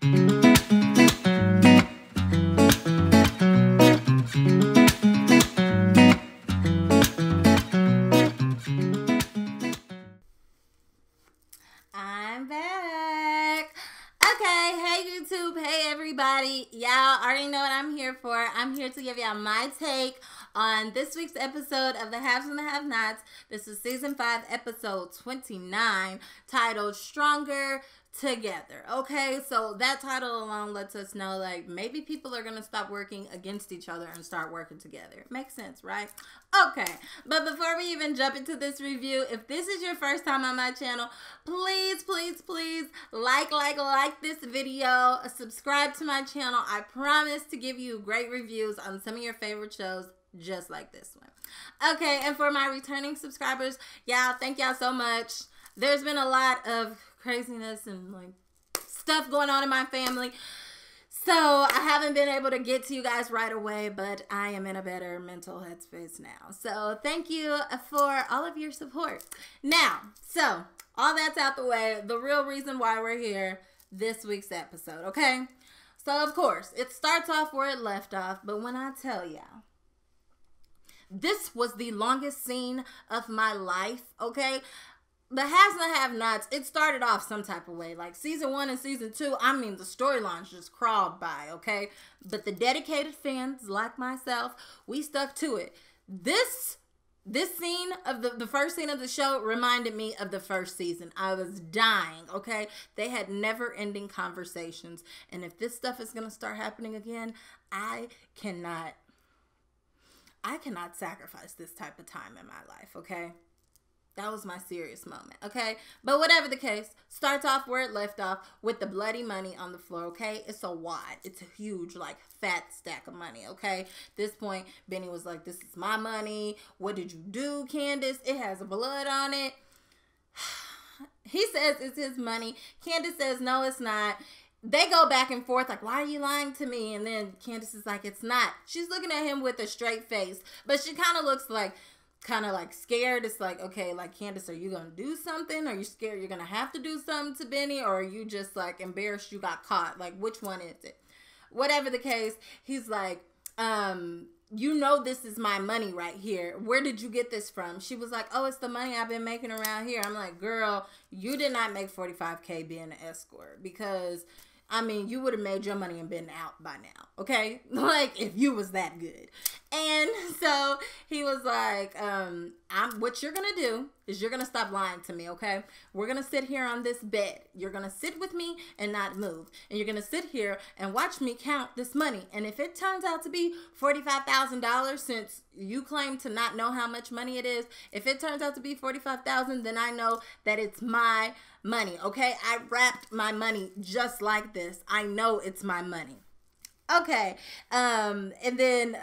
I'm back. Okay, hey YouTube, hey everybody. Y'all already know what I'm here for. I'm here to give y'all my take on this week's episode of The Haves and the Have-Nots. This is season 5, episode 29, titled Stronger Together. Okay, so that title alone lets us know, like, maybe people are gonna stop working against each other and start working together. Makes sense, right? Okay, but before we even jump into this review, if this is your first time on my channel, please like this video, subscribe to my channel. I promise to give you great reviews on some of your favorite shows, just like this one. Okay, and for my returning subscribers, y'all, thank y'all so much. There's been a lot of craziness and like stuff going on in my family, so I haven't been able to get to you guys right away, but I am in a better mental headspace now. So thank you for all of your support. Now, so all that's out the way, the real reason why we're here, this week's episode, okay? So of course, it starts off where it left off, but when I tell y'all, this was the longest scene of my life, okay? The Haves and the Have-Nots, it started off some type of way. Like season 1 and season 2, I mean, the storylines just crawled by, okay? But the dedicated fans like myself, we stuck to it. This scene of the first scene of the show reminded me of the first season. I was dying, okay? They had never-ending conversations. And if this stuff is going to start happening again, I cannot sacrifice this type of time in my life, okay? That was my serious moment, okay? But whatever the case, starts off where it left off with the bloody money on the floor, okay? It's a wad. It's a huge, like, fat stack of money, okay? At this point, Benny was like, this is my money. What did you do, Candace? It has blood on it. He says it's his money. Candace says, no, it's not. They go back and forth like, why are you lying to me? And then Candace is like, it's not. She's looking at him with a straight face, but she kind of looks like, scared. It's like, okay, like, Candace, are you gonna do something? Are you scared you're gonna have to do something to Benny? Or are you just like embarrassed you got caught? Like, which one is it? Whatever the case, he's like, you know, this is my money right here. Where did you get this from? She was like, oh, it's the money I've been making around here. I'm like, girl, you did not make $45K being an escort, because I mean, you would have made your money and been out by now, okay? Like, if you was that good. And so he was like, what you're going to do is you're going to stop lying to me, okay? We're going to sit here on this bed. You're going to sit with me and not move. And you're going to sit here and watch me count this money. And if it turns out to be $45,000, since you claim to not know how much money it is, if it turns out to be $45,000, then I know that it's my money, okay? I wrapped my money just like this. I know it's my money. Okay, and then,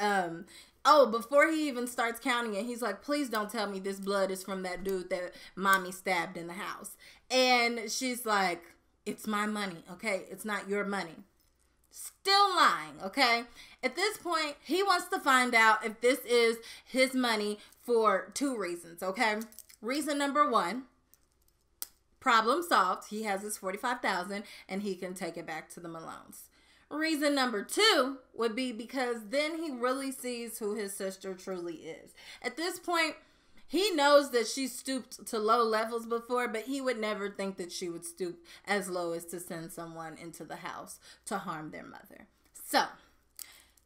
oh, before he even starts counting it, he's like, please don't tell me this blood is from that dude that mommy stabbed in the house. And she's like, it's my money, okay? It's not your money. Still lying, okay? At this point, he wants to find out if this is his money for 2 reasons, okay? Reason number 1, problem solved. He has his $45,000 and he can take it back to the Malones. Reason number 2 would be because then he really sees who his sister truly is. At this point, he knows that she stooped to low levels before, but he would never think that she would stoop as low as to send someone into the house to harm their mother. So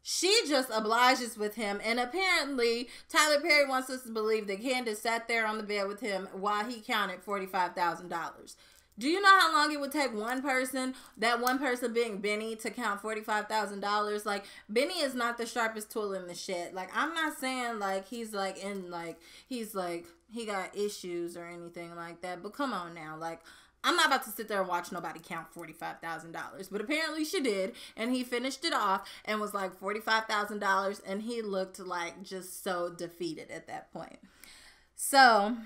she just obliges with him, and apparently Tyler Perry wants us to believe that Candace sat there on the bed with him while he counted $45,000. Do you know how long it would take one person, that one person being Benny, to count $45,000? Like, Benny is not the sharpest tool in the shed. Like, I'm not saying, like, he's, like, he got issues or anything like that. But come on now. Like, I'm not about to sit there and watch nobody count $45,000. But apparently she did. And he finished it off and was like $45,000. And he looked like just so defeated at that point. So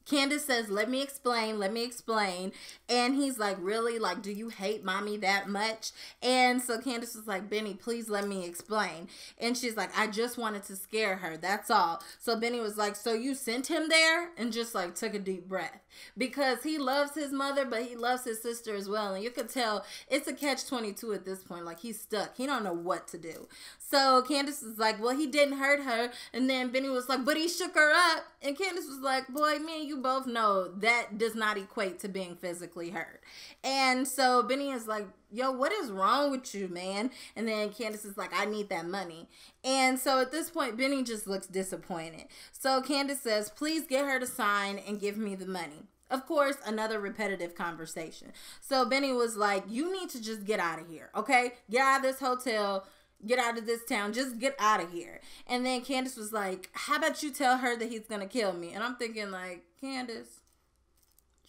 Candace says, let me explain, let me explain. And he's like, really? Like, do you hate mommy that much? And so Candace was like, Benny, please let me explain. And she's like, I just wanted to scare her. That's all. So Benny was like, so you sent him there? And just like took a deep breath. Because he loves his mother, but he loves his sister as well. And you could tell it's a catch-22 at this point. Like, he's stuck. He don't know what to do. So Candace was like, well, he didn't hurt her. And then Benny was like, but he shook her up. And Candace was like, boy, me and you both know that does not equate to being physically hurt. And so Benny is like, yo, what is wrong with you, man? And then Candace is like, I need that money. And so at this point, Benny just looks disappointed. So Candace says, please get her to sign and give me the money. Of course, another repetitive conversation. So Benny was like, you need to just get out of here, okay? Get out of this hotel. Get out of this town. Just get out of here. And then Candace was like, how about you tell her that he's going to kill me? And I'm thinking like, Candace,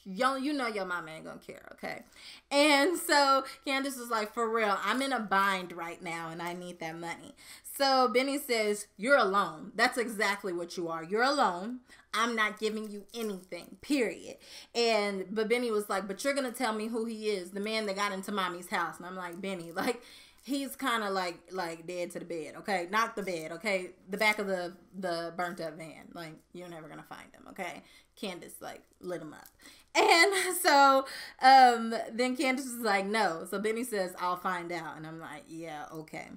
you know your mama ain't going to care, okay? And so Candace was like, for real, I'm in a bind right now and I need that money. So Benny says, you're alone. That's exactly what you are. You're alone. I'm not giving you anything, period. But Benny was like, but you're going to tell me who he is, the man that got into mommy's house. And I'm like, Benny, like, he's kind of like dead to the bed, okay? Not the bed, okay? The back of the burnt up van. Like, you're never going to find him, okay? Candace, like, lit him up. And so then Candace was like, no. So Benny says, I'll find out. And I'm like, yeah, okay.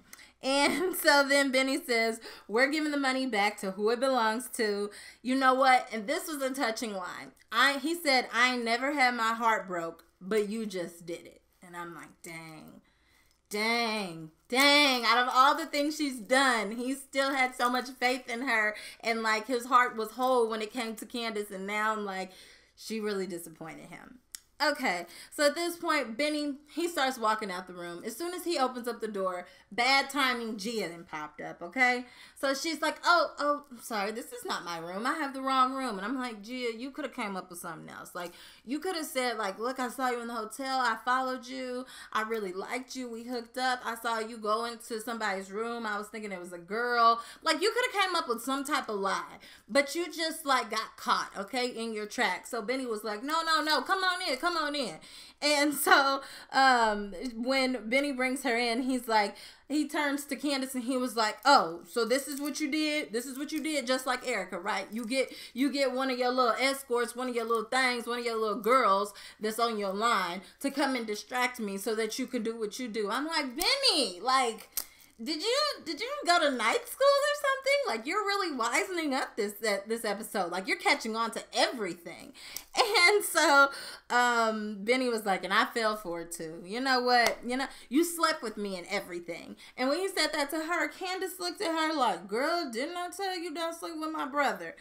And so then Benny says, we're giving the money back to who it belongs to. You know what? And this was a touching line. He said, I ain't never had my heart broke, but you just did it. And I'm like, dang. Out of all the things she's done, he still had so much faith in her. And like his heart was whole when it came to Candace. And now I'm like, she really disappointed him. Okay, so at this point, Benny, he starts walking out the room. As soon as he opens up the door, bad timing, Gia then popped up, okay? So she's like, oh, sorry, this is not my room. I have the wrong room. And I'm like, Gia, you could have came up with something else. Like, you could have said, like, look, I saw you in the hotel. I followed you. I really liked you. We hooked up. I saw you go into somebody's room. I was thinking it was a girl. Like, you could have came up with some type of lie. But you just, like, got caught, okay, in your tracks. So Benny was like, no, come on in. And so when Benny brings her in, he's like, he turns to Candace and he was like, oh, so this is what you did? This is what you did, just like Erica, right? You get one of your little escorts, one of your little things, one of your little girls that's on your line to come and distract me so that you can do what you do. I'm like, Benny, like, did you go to night school or something? Like, you're really wisening up this episode. Like, you're catching on to everything. And so Benny was like, and I fell for it too. You know what? You slept with me and everything. And when he said that to her, Candace looked at her like, girl, didn't I tell you don't sleep with my brother?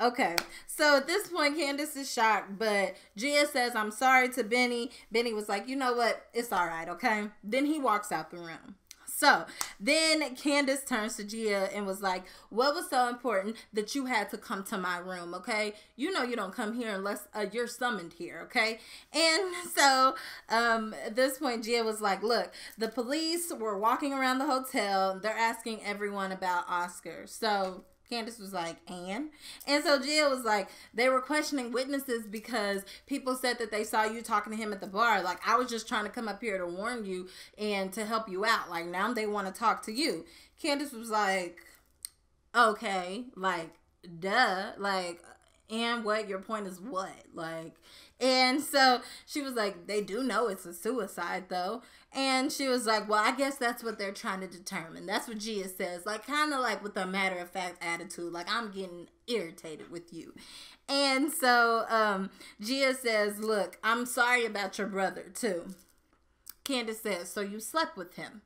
Okay, so at this point, Candace is shocked, but Gia says, I'm sorry to Benny. Benny was like, you know what? It's all right, okay? Then he walks out the room. So then Candace turns to Gia and was like, what was so important that you had to come to my room, okay? You know you don't come here unless you're summoned here, okay? And so at this point, Gia was like, look, the police were walking around the hotel. They're asking everyone about Oscar. So Candace was like, and so Gia was like, they were questioning witnesses because people said that they saw you talking to him at the bar. Like, I was just trying to come up here to warn you and to help you out. Like, now they want to talk to you. Candace was like, okay, like, duh, like, and what? Your point is what? Like, and so she was like, they do know it's a suicide though. And she was like, well, I guess that's what they're trying to determine. That's what Gia says. Like, kind of like with a matter-of-fact attitude. Like, I'm getting irritated with you. And so Gia says, look, I'm sorry about your brother, too. Candace says, so you slept with him?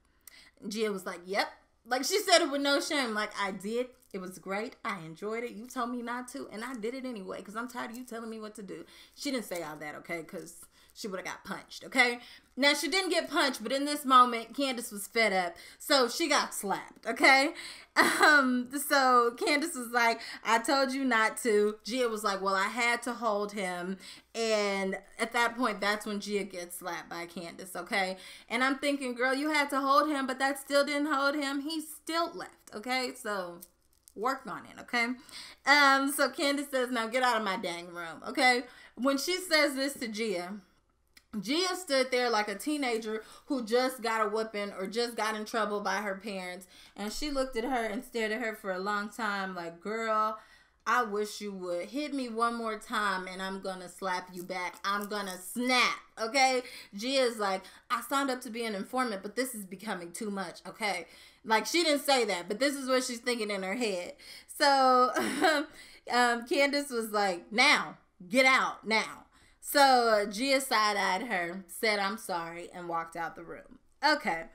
Gia was like, yep. Like, she said it with no shame. Like, I did. It was great. I enjoyed it. You told me not to, and I did it anyway because I'm tired of you telling me what to do. She didn't say all that, okay, because she would have got punched, okay? Now, she didn't get punched, but in this moment, Candace was fed up, so she got slapped, okay? So Candace was like, I told you not to. Gia was like, well, I had to hold him, and at that point, that's when Gia gets slapped by Candace, okay? And I'm thinking, girl, you had to hold him, but that still didn't hold him. He still left, okay? So Work on it, okay? So Candace says, now get out of my dang room, okay? When she says this to Gia stood there like a teenager who just got a whooping or just got in trouble by her parents. And she looked at her and stared at her for a long time like, girl, I wish you would hit me one more time and I'm gonna slap you back. I'm gonna snap, okay? Gia's like, I signed up to be an informant, but this is becoming too much, okay? Like, she didn't say that, but this is what she's thinking in her head. So Candace was like, now, get out, now. So Gia side-eyed her, said I'm sorry, and walked out the room. Okay.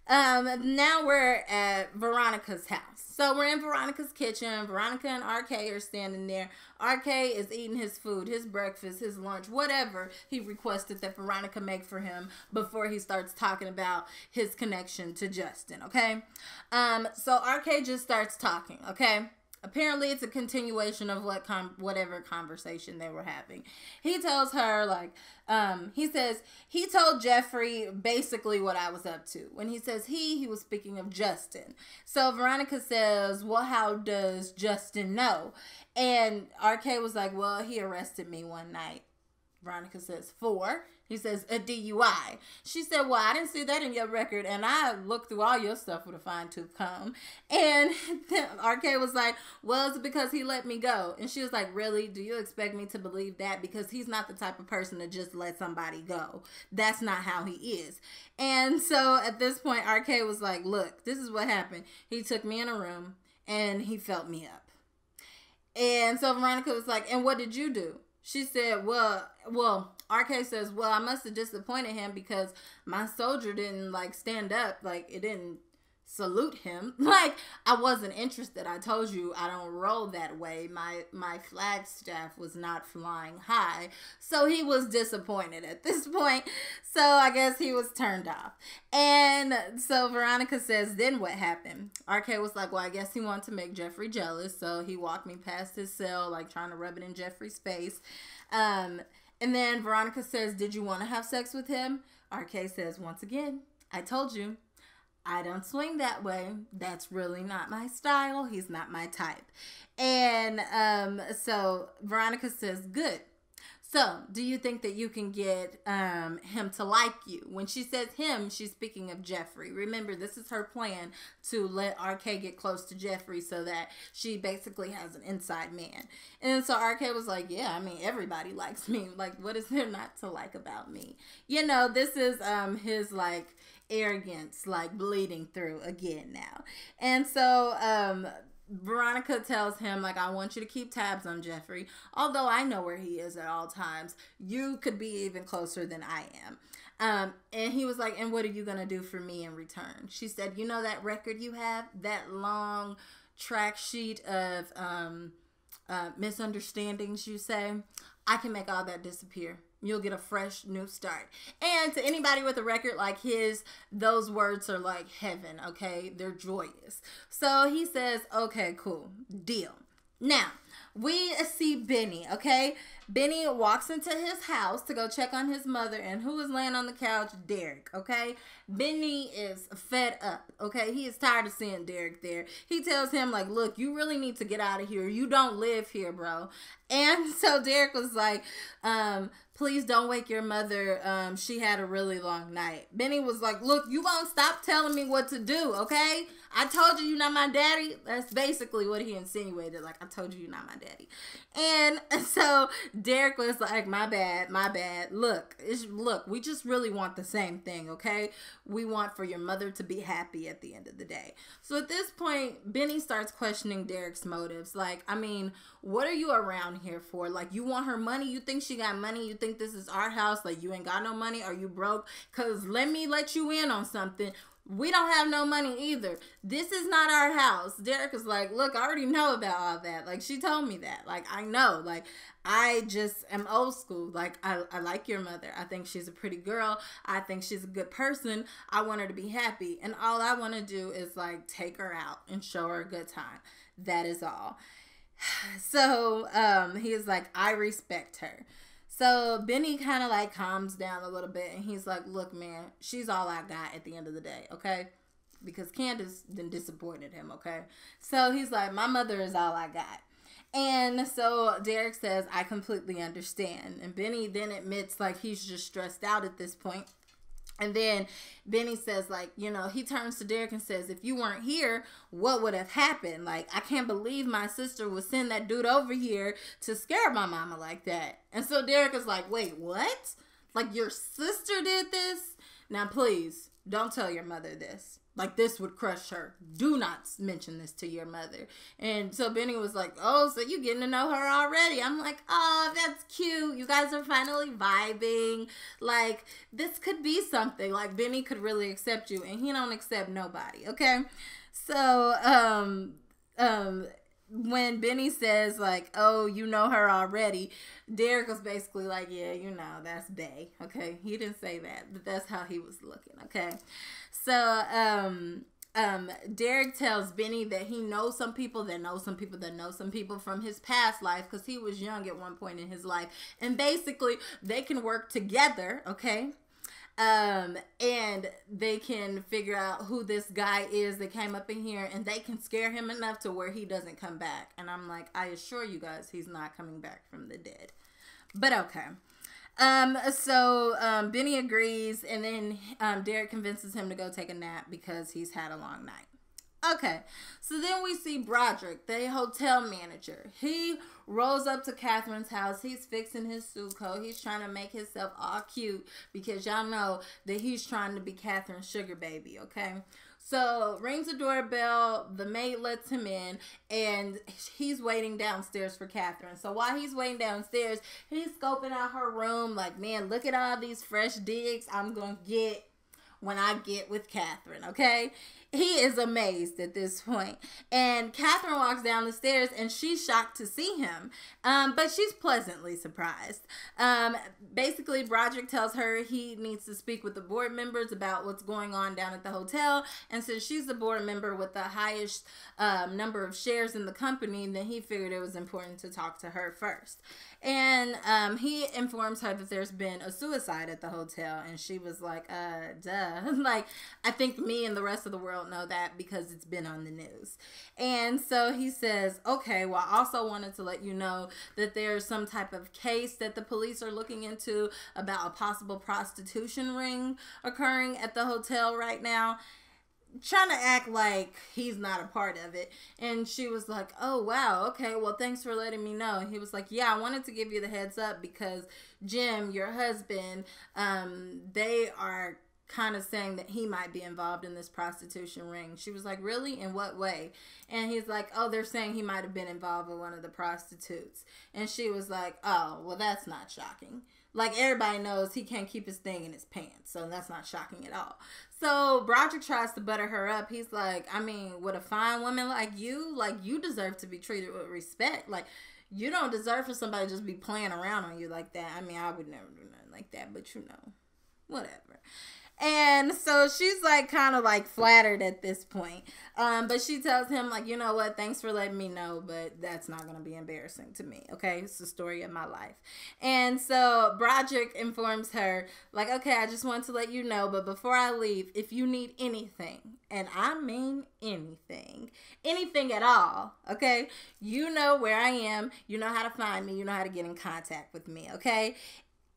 Now we're at Veronica's house. So we're in Veronica's kitchen. Veronica and RK are standing there. RK is eating his food, his breakfast, his lunch, whatever he requested that Veronica make for him before he starts talking about his connection to Justin, okay? So RK just starts talking, okay? Apparently, it's a continuation of whatever conversation they were having. He tells her, like, he says, he told Jeffrey basically what I was up to. When he says he was speaking of Justin. So Veronica says, well, how does Justin know? And RK was like, well, he arrested me one night. Veronica says, for? He says, a DUI. She said, well, I didn't see that in your record, and I looked through all your stuff with a fine-tooth comb. And RK was like, well, it's because he let me go. And she was like, really? Do you expect me to believe that? Because he's not the type of person to just let somebody go. That's not how he is. And so at this point, RK was like, look, this is what happened. He took me in a room, and he felt me up. And so Veronica was like, and what did you do? She said, well, RK says, well, I must have disappointed him because my soldier didn't, like, stand up. Like, it didn't salute him. Like, I wasn't interested. I told you I don't roll that way. My flagstaff was not flying high. So he was disappointed at this point. So I guess he was turned off. And so Veronica says, then what happened? RK was like, well, I guess he wanted to make Jeffrey jealous. So he walked me past his cell, like trying to rub it in Jeffrey's face. And then Veronica says, did you want to have sex with him? RK says, once again, I told you. I don't swing that way. That's really not my style. He's not my type. And so Veronica says, good. So do you think that you can get him to like you? When she says him, she's speaking of Jeffrey. Remember, this is her plan to let RK get close to Jeffrey so that she basically has an inside man. And so RK was like, yeah, I mean, everybody likes me. Like, what is there not to like about me? You know, this is his, like, arrogance, like, bleeding through again now. And so Veronica tells him, like, I want you to keep tabs on Jeffrey. Although I know where he is at all times, you could be even closer than I am. And he was like, and what are you going to do for me in return? She said, you know that record you have? That long track sheet of misunderstandings, you say? I can make all that disappear. You'll get a fresh new start. And to anybody with a record like his, those words are like heaven, okay? They're joyous. So he says, okay, cool, deal. Now, we see Benny, okay? Benny walks into his house to go check on his mother, and who is laying on the couch? Derek, okay? Benny is fed up, okay? He is tired of seeing Derek there. He tells him, like, look, you really need to get out of here. You don't live here, bro. And so Derek was like, please don't wake your mother. She had a really long night. Benny was like, look, you won't stop telling me what to do, okay? I told you you're not my daddy. That's basically what he insinuated. Like, I told you you're not my daddy. And so Derek was like, my bad, my bad. Look, we just really want the same thing, okay? We want for your mother to be happy at the end of the day. So at this point, Benny starts questioning Derek's motives. Like, I mean, what are you around here for? Like, you want her money? You think she got money? You think this is our house? Like, you ain't got no money? Are you broke? Because let me let you in on something. We don't have no money either. This is not our house. Derek is like, look, I already know about all that. Like, she told me that. Like, I know. Like, I just am old school. Like, I like your mother. I think she's a pretty girl. I think she's a good person. I want her to be happy. And all I want to do is, like, take her out and show her a good time. That is all. So, he is like, I respect her. So Benny kind of like calms down a little bit and he's like, look, man, she's all I got at the end of the day, okay? because Candace then disappointed him, okay? So he's like, my mother is all I got. And so Derek says, I completely understand. And Benny then admits like he's just stressed out at this point. And then Benny says, like, you know, he turns to Derek and says, if you weren't here, what would have happened? Like, I can't believe my sister would send that dude over here to scare my mama like that. And so Derek is like, wait, what? Like, your sister did this? Now, please, don't tell your mother this. Like, this would crush her. Do not mention this to your mother. And so Benny was like, oh, so you getting to know her already. I'm like, oh, that's cute. You guys are finally vibing. Like, this could be something. Like, Benny could really accept you, and he don't accept nobody, okay? So, when Benny says, like, oh, you know her already, Derek was basically like, yeah, you know, that's bae, okay? He didn't say that, but that's how he was looking, okay? So, Derek tells Benny that he knows some people that know some people that know some people from his past life, because he was young at one point in his life, and basically, they can work together, okay? And they can figure out who this guy is that came up in here, and they can scare him enough to where he doesn't come back. And I'm like, I assure you guys, he's not coming back from the dead. But okay. So Benny agrees, and then Derek convinces him to go take a nap because he's had a long night. Okay, so then we see Broderick, the hotel manager. He rolls up to Catherine's house. He's fixing his suit coat. He's trying to make himself all cute because y'all know that he's trying to be Catherine's sugar baby, okay? So, rings the doorbell, the maid lets him in, and he's waiting downstairs for Catherine. So, while he's waiting downstairs, he's scoping out her room like, man, look at all these fresh digs I'm going to get when I get with Catherine, okay? He is amazed at this point. And Catherine walks down the stairs, and she's shocked to see him. But she's pleasantly surprised. Basically, Broderick tells her he needs to speak with the board members about what's going on down at the hotel. And since she's the board member with the highest number of shares in the company, then he figured it was important to talk to her first. And he informs her that there's been a suicide at the hotel. And she was like, duh. Like, I think me and the rest of the world know that because it's been on the news. And so he says, okay, well, I also wanted to let you know that there's some type of case that the police are looking into about a possible prostitution ring occurring at the hotel right now. Trying to act like he's not a part of it. And she was like, oh, wow, okay, well, thanks for letting me know. And he was like, yeah, I wanted to give you the heads up because Jim, your husband, they are kind of saying that he might be involved in this prostitution ring. She was like, really? In what way? And he's like, oh, they're saying he might have been involved with one of the prostitutes. And she was like, oh, well, that's not shocking. Like, everybody knows he can't keep his thing in his pants, so that's not shocking at all. So Broderick tries to butter her up. He's like, I mean, with a fine woman like, you deserve to be treated with respect. Like, you don't deserve for somebody to just be playing around on you like that. I mean, I would never do nothing like that, but you know, whatever. And so she's like kind of like flattered at this point. But she tells him like, you know what, thanks for letting me know, but that's not going to be embarrassing to me. Okay. It's the story of my life. And so Broderick informs her like, okay, I just want to let you know, but before I leave, if you need anything, and I mean anything at all, okay, you know where I am, you know how to find me, you know how to get in contact with me. Okay.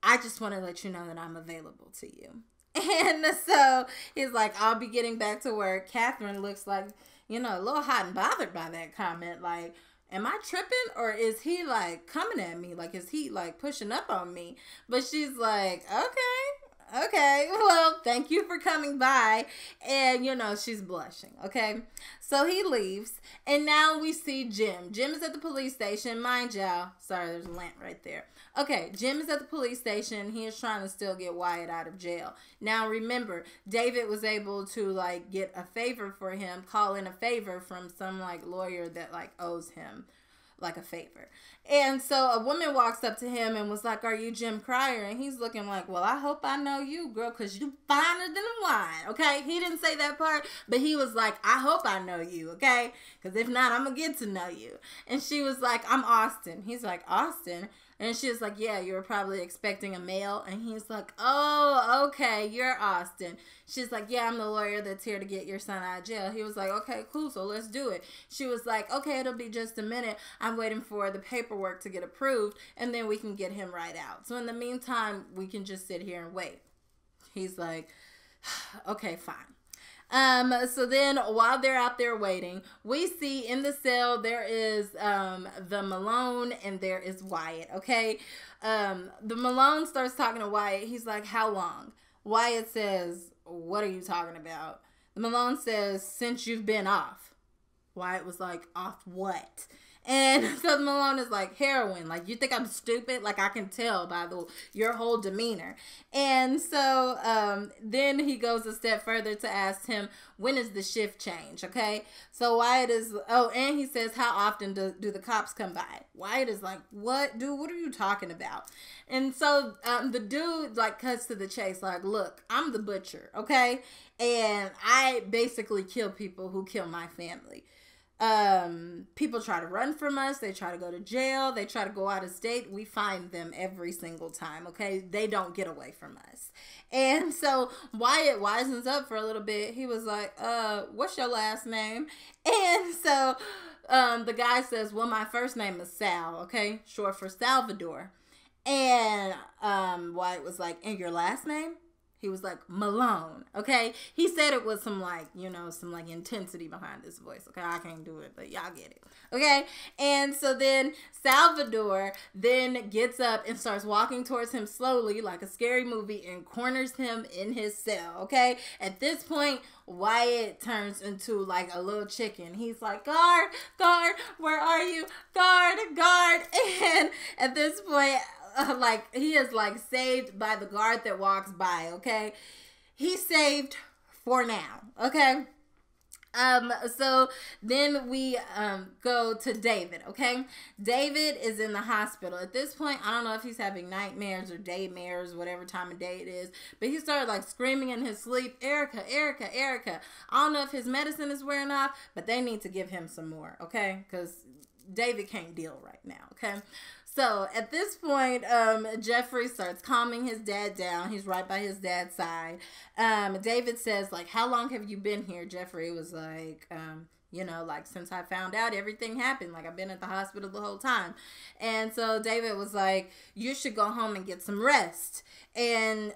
I just want to let you know that I'm available to you. And so he's like, I'll be getting back to work. Catherine looks like, you know, a little hot and bothered by that comment. Like, am I tripping, or is he like coming at me? Like, is he like pushing up on me? But she's like, okay, well, thank you for coming by. And, you know, she's blushing, okay? So he leaves, and now we see Jim. Jim is at the police station. Mind y'all, sorry, there's a lamp right there. Okay, Jim is at the police station. He is trying to still get Wyatt out of jail. Now, remember, David was able to, like, get a favor for him, call in a favor from some, like, lawyer that, like, owes him, like, a favor. And so a woman walks up to him and was like, are you Jim Cryer? And he's looking like, well, I hope I know you, girl, because you finer than a wine, okay? He didn't say that part, but he was like, I hope I know you, okay? Because if not, I'm going to get to know you. And she was like, I'm Austin. He's like, Austin? And she's like, yeah, you were probably expecting a male. And he's like, oh, okay, you're Austin. She's like, yeah, I'm the lawyer that's here to get your son out of jail. He was like, okay, cool, so let's do it. She was like, okay, it'll be just a minute. I'm waiting for the paperwork to get approved, and then we can get him right out. So in the meantime, we can just sit here and wait. He's like, okay, fine. So then while they're out there waiting, we see in the cell there is the Malone and there is Wyatt, okay? The Malone starts talking to Wyatt. He's like, how long? Wyatt says, what are you talking about? The Malone says, since you've been off. Wyatt was like, off what? And so Malone is like, heroin. Like, you think I'm stupid? Like, I can tell by your whole demeanor. And so then he goes a step further to ask him, when is the shift change? Okay. So Wyatt is, and he says, how often do the cops come by? Wyatt is like, what? Dude, what are you talking about? And so the dude, like, cuts to the chase. Like, look, I'm the butcher. Okay. And I basically kill people who kill my family. People try to run from us. They try to go to jail. They try to go out of state. We find them every single time. Okay. They don't get away from us. And so Wyatt wisens up for a little bit. He was like, what's your last name? And so, the guy says, well, my first name is Sal. Okay. Short for Salvador. And, Wyatt was like, and your last name? He was like, Malone, okay? He said it with some, like, some, like, intensity behind his voice, okay? I can't do it, but y'all get it, okay? And so then Salvador then gets up and starts walking towards him slowly, like a scary movie, and corners him in his cell, okay? At this point, Wyatt turns into, like, a little chicken. He's like, guard, where are you? Guard. And at this point, like, he is, like, saved by the guard that walks by, okay? He's saved for now, okay? So then we go to David, okay? David is in the hospital. At this point, I don't know if he's having nightmares or daymares, whatever time of day it is, but he started, like, screaming in his sleep, Erica. I don't know if his medicine is wearing off, but they need to give him some more, okay? Because David can't deal right now, okay? So at this point, Jeffrey starts calming his dad down. He's right by his dad's side. David says, like, how long have you been here? Jeffrey was like, like, since I found out everything happened. Like, I've been at the hospital the whole time. And so David was like, you should go home and get some rest. And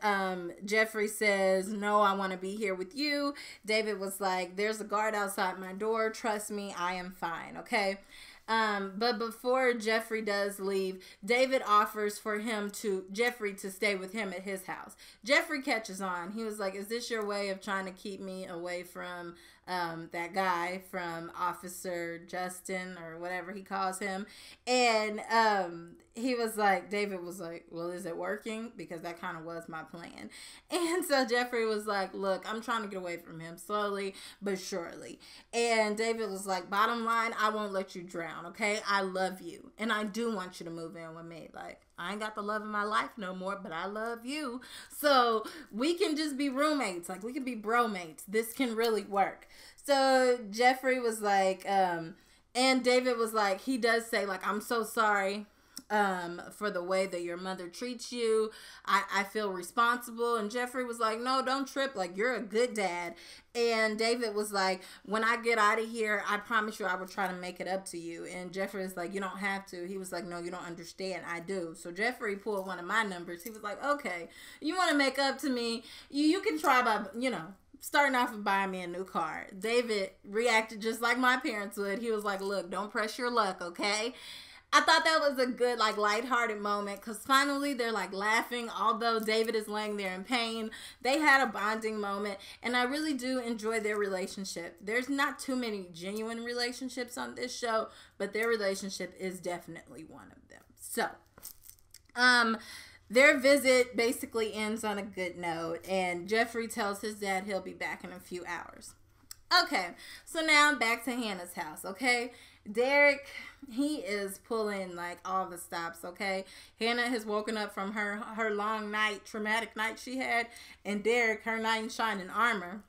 Jeffrey says, no, I want to be here with you. David was like, there's a guard outside my door. Trust me, I am fine, okay? But before Jeffrey does leave, David offers for Jeffrey to stay with him at his house. Jeffrey catches on. He was like, is this your way of trying to keep me away from that guy, from Officer Justin or whatever he calls him? And he was like, David was like, well, is it working? Because that kind of was my plan. And so Jeffrey was like, look, I'm trying to get away from him slowly but surely. And David was like, bottom line, I won't let you drown, okay? I love you. And I do want you to move in with me. Like, I ain't got the love of my life no more, but I love you. So we can just be roommates. Like, we can be bromates. This can really work. So Jeffrey was like, and David was like, he does say, like, I'm so sorry for the way that your mother treats you. I feel responsible. And Jeffrey was like, no, don't trip. Like, you're a good dad. And David was like, when I get out of here, I promise you I will try to make it up to you. And Jeffrey was like, you don't have to. He was like, no, you don't understand. I do. So Jeffrey pulled one of my numbers. He was like, okay, you want to make up to me? You can try by, starting off and buying me a new car. David reacted just like my parents would. He was like, look, don't press your luck, okay? I thought that was a good, like, lighthearted moment because finally they're, like, laughing. Although David is laying there in pain, they had a bonding moment, and I really do enjoy their relationship. There's not too many genuine relationships on this show, but their relationship is definitely one of them. So, their visit basically ends on a good note, and Jeffrey tells his dad he'll be back in a few hours. Okay, so now back to Hannah's house, okay? Derek, he is pulling, like, all the stops, okay? Hannah has woken up from her long night, traumatic night she had, and Derek, her knight in shining armor,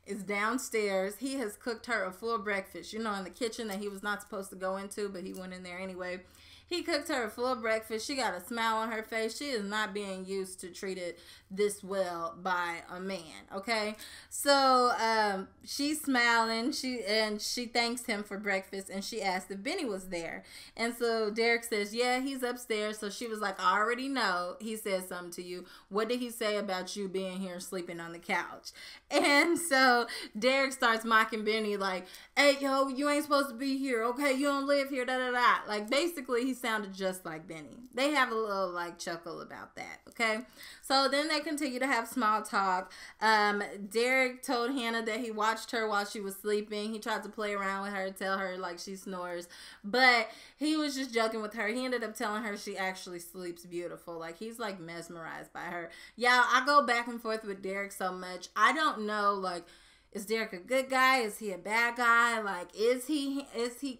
is downstairs. He has cooked her a full breakfast, in the kitchen that he was not supposed to go into, but he went in there anyway. He cooked her a full breakfast. She got a smile on her face. She is not being used to treated this well by a man, okay? So she's smiling. She thanks him for breakfast, and she asked if Benny was there. And so Derek says, yeah, he's upstairs. So she was like, I already know he said something to you. What did he say about you being here sleeping on the couch? And so Derek starts mocking Benny like, hey, yo, you ain't supposed to be here, okay? You don't live here, da-da-da. Like, basically, he sounded just like Benny. They have a little, like, chuckle about that, okay? So then they continue to have small talk. Derek told Hannah that he watched her while she was sleeping. He tried to play around with her, tell her, like, she snores. But he was just joking with her. He ended up telling her she actually sleeps beautiful. Like, he's, like, mesmerized by her. Yeah, I go back and forth with Derek so much. I don't know, like, is Derek a good guy? Is he a bad guy? Like, is he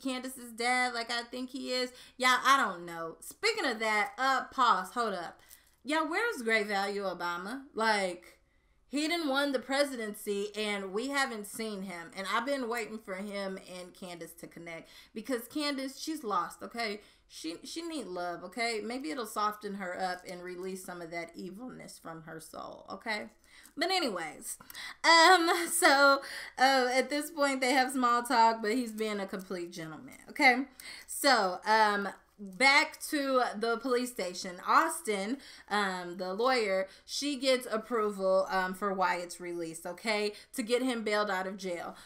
Candace's dad? Like, I think he is. Yeah, I don't know. Speaking of that, pause, hold up. Yeah, where's Great Value Obama? Like, he didn't won the presidency, and we haven't seen him. And I've been waiting for him and Candace to connect. Because Candace, she's lost, okay? She need love, okay? Maybe it'll soften her up and release some of that evilness from her soul, okay? But anyways, so at this point they have small talk, but he's being a complete gentleman, okay? So, back to the police station. Austin, the lawyer, she gets approval for Wyatt's release, okay, to get him bailed out of jail.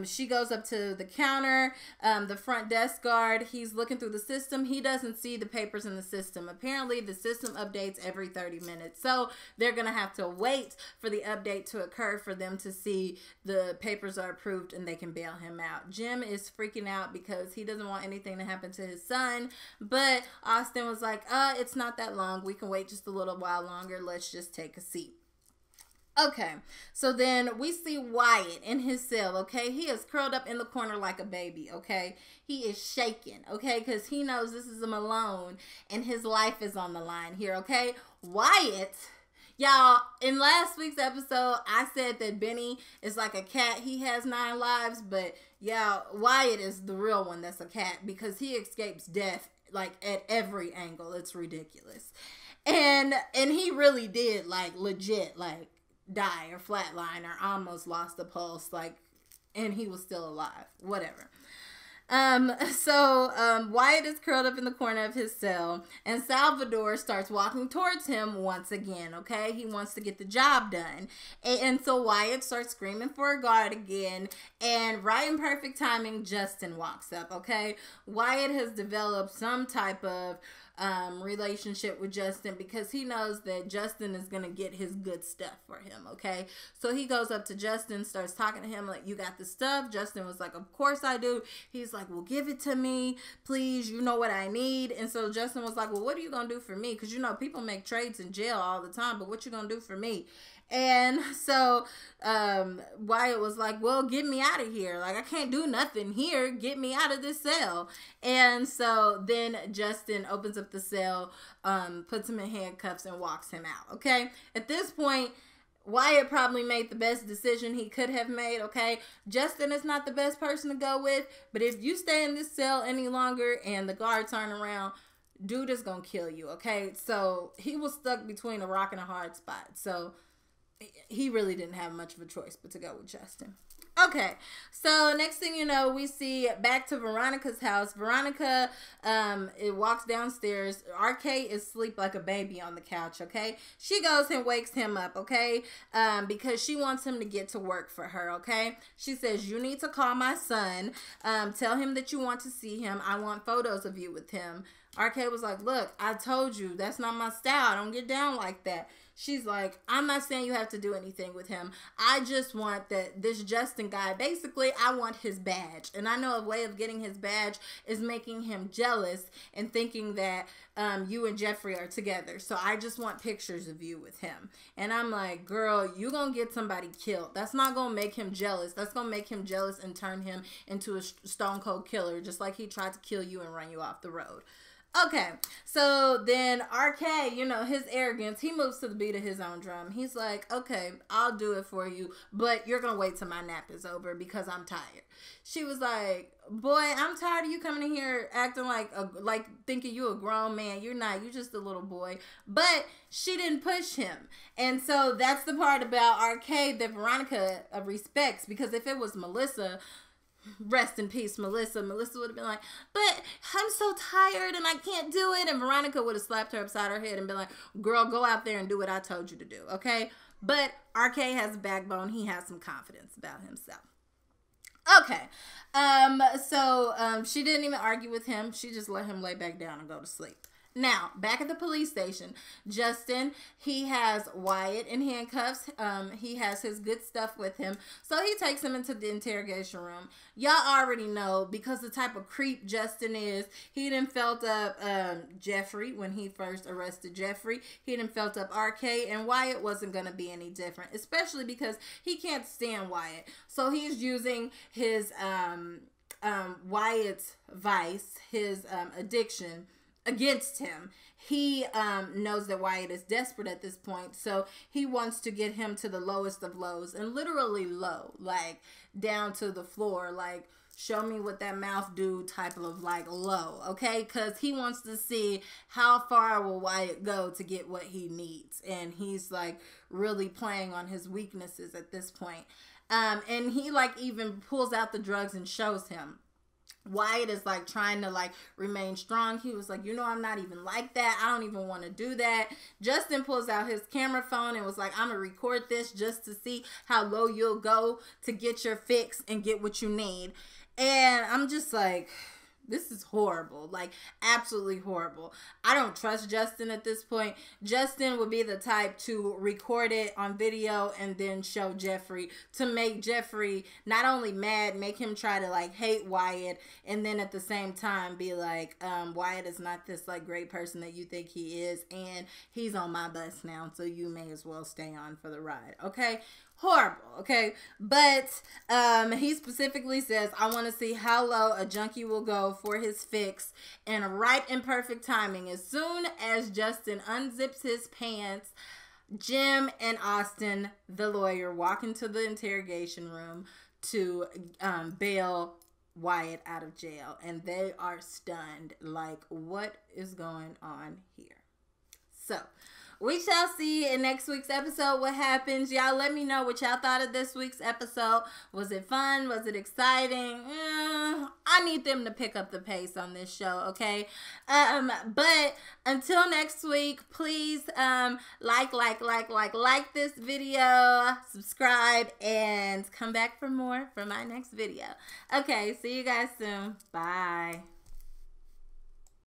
She goes up to the counter, the front desk guard, he's looking through the system. He doesn't see the papers in the system. Apparently, the system updates every 30 minutes, so they're going to have to wait for the update to occur for them to see the papers are approved and they can bail him out. Jim is freaking out because he doesn't want anything to happen to his son. But Austin was like, it's not that long. We can wait just a little while longer. Let's just take a seat. Okay, so then we see Wyatt in his cell, okay? He is curled up in the corner like a baby, okay? He is shaking, okay? Because he knows this is a Malone and his life is on the line here, okay? Wyatt, y'all, in last week's episode, I said that Benny is like a cat. He has 9 lives, but yeah, Wyatt is the real one that's a cat because he escapes death like at every angle. It's ridiculous. And he really did like legit like die or flatline or almost lost the pulse, like, and he was still alive, whatever. Wyatt is curled up in the corner of his cell, and Salvador starts walking towards him once again, okay? He wants to get the job done. And so Wyatt starts screaming for a guard again, and right in perfect timing, Justin walks up, okay? Wyatt has developed some type of relationship with Justin because he knows that Justin is gonna get his good stuff for him, okay? So he goes up to Justin, starts talking to him like, you got the stuff? Justin was like, of course I do. He's like, well, give it to me, please, you know what I need. And so Justin was like, well, what are you gonna do for me? Because you know people make trades in jail all the time, but what you gonna do for me? And so Wyatt was like, well, get me out of here. Like, I can't do nothing here. Get me out of this cell. And so then Justin opens up the cell, puts him in handcuffs, and walks him out, okay? At this point, Wyatt probably made the best decision he could have made, okay? Justin is not the best person to go with, but if you stay in this cell any longer and the guards aren't around, dude is gonna kill you, okay? So he was stuck between a rock and a hard spot. So he really didn't have much of a choice but to go with Justin. Okay, so next thing you know, we see back to Veronica's house. Veronica it walks downstairs. RK is asleep like a baby on the couch, okay? She goes and wakes him up, okay? Because she wants him to get to work for her, okay? She says, you need to call my son. Tell him that you want to see him. I want photos of you with him. RK was like, look, I told you, that's not my style. I don't get down like that. She's like, I'm not saying you have to do anything with him. I just want that this Justin guy, basically, I want his badge. And I know a way of getting his badge is making him jealous and thinking that you and Jeffrey are together. So I just want pictures of you with him. And I'm like, girl, you gonna get somebody killed. That's not gonna make him jealous. That's gonna make him jealous and turn him into a stone cold killer, just like he tried to kill you and run you off the road. Okay, so then RK, you know, his arrogance, he moves to the beat of his own drum. He's like, okay, I'll do it for you, but you're going to wait till my nap is over because I'm tired. She was like, boy, I'm tired of you coming in here acting like thinking you a grown man. You're not. You're just a little boy. But she didn't push him. And so that's the part about RK that Veronica respects, because if it was Melissa, rest in peace, Melissa would have been like, but I'm so tired and I can't do it. And Veronica would have slapped her upside her head and been like, girl, go out there and do what I told you to do. Okay. But RK has a backbone. He has some confidence about himself. Okay. So she didn't even argue with him. She just let him lay back down and go to sleep. Now, back at the police station, Justin, he has Wyatt in handcuffs. He has his good stuff with him. So he takes him into the interrogation room. Y'all already know, because the type of creep Justin is, he done felt up Jeffrey when he first arrested Jeffrey. He done felt up RK, and Wyatt wasn't going to be any different, especially because he can't stand Wyatt. So he's using his Wyatt's vice, his addiction, against him. He knows that Wyatt is desperate at this point, so he wants to get him to the lowest of lows, and literally low, like down to the floor, like show me what that mouth do type of like low, okay? Because he wants to see how far will Wyatt go to get what he needs, and he's like really playing on his weaknesses at this point. And he like even pulls out the drugs and shows him. Wyatt is like trying to like remain strong. He was like, you know, I'm not even like that. I don't even want to do that. Justin pulls out his camera phone and was like, I'm gonna record this just to see how low you'll go to get your fix and get what you need. And I'm just like, this is horrible, like absolutely horrible. I don't trust Justin at this point. Justin would be the type to record it on video and then show Jeffrey, to make Jeffrey not only mad, make him try to like hate Wyatt, and then at the same time be like, Wyatt is not this like great person that you think he is, and he's on my bus now, so you may as well stay on for the ride. Okay, horrible. Okay, but he specifically says, I want to see how low a junkie will go for his fix, and right in perfect timing, as soon as Justin unzips his pants, Jim and Austin, the lawyer, walk into the interrogation room to bail Wyatt out of jail, and they are stunned, like, what is going on here? So we shall see in next week's episode what happens. Y'all let me know what y'all thought of this week's episode. Was it fun? Was it exciting? I need them to pick up the pace on this show, okay? But until next week, please like this video, subscribe, and come back for more for my next video. Okay, see you guys soon. Bye.